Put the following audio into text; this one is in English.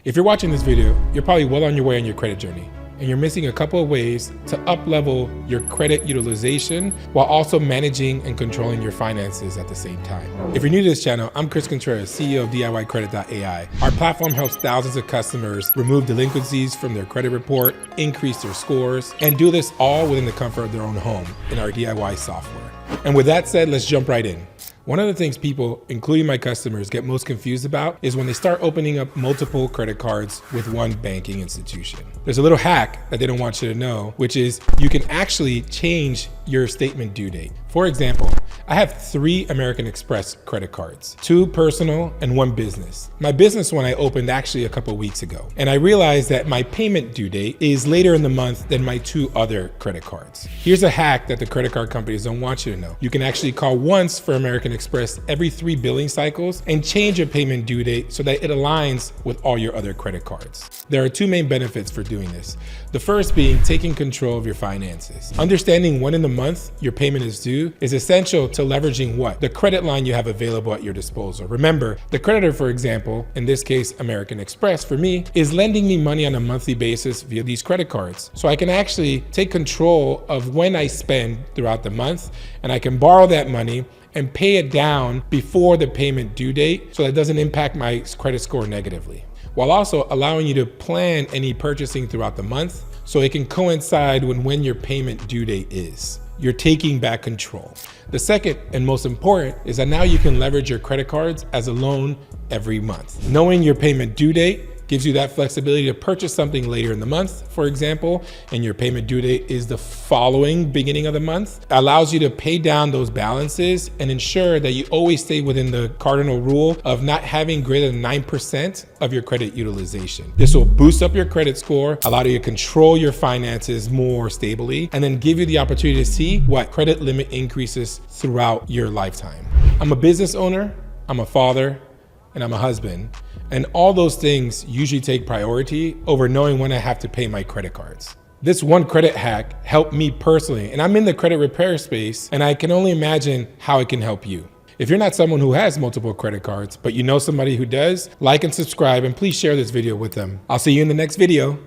If you're watching this video, you're probably well on your way on your credit journey, and you're missing a couple of ways to up-level your credit utilization while also managing and controlling your finances at the same time. If you're new to this channel, I'm Contreras, CEO of DIYcredit.ai. Our platform helps thousands of customers remove delinquencies from their credit report, increase their scores, and do this all within the comfort of their own home in our DIY software. And with that said, let's jump right in. One of the things people, including my customers, get most confused about is when they start opening up multiple credit cards with one banking institution. There's a little hack that they don't want you to know, which is you can actually change your statement due date. For example, I have 3 American Express credit cards, 2 personal and 1 business. My business one I opened actually a couple weeks ago, and I realized that my payment due date is later in the month than my 2 other credit cards. Here's a hack that the credit card companies don't want you to know. You can actually call once for American Express every 3 billing cycles and change your payment due date so that it aligns with all your other credit cards. There are 2 main benefits for doing this. The first being taking control of your finances. Understanding when in the month your payment is due is essential to leveraging what? The credit line you have available at your disposal. Remember, the creditor, for example, in this case, American Express for me, is lending me money on a monthly basis via these credit cards. So I can actually take control of when I spend throughout the month, and I can borrow that money and pay it down before the payment due date so that doesn't impact my credit score negatively, while also allowing you to plan any purchasing throughout the month so it can coincide with when your payment due date is. You're taking back control. The second and most important is that now you can leverage your credit cards as a loan every month. Knowing your payment due date gives you that flexibility to purchase something later in the month, for example, and your payment due date is the following beginning of the month. Allows you to pay down those balances and ensure that you always stay within the cardinal rule of not having greater than 9% of your credit utilization. This will boost up your credit score, allow you to control your finances more stably, and then give you the opportunity to see what credit limit increases throughout your lifetime. I'm a business owner, I'm a father, and I'm a husband. And all those things usually take priority over knowing when I have to pay my credit cards. This one credit hack helped me personally, and I'm in the credit repair space, and I can only imagine how it can help you. If you're not someone who has multiple credit cards, but you know somebody who does, like and subscribe, and please share this video with them. I'll see you in the next video.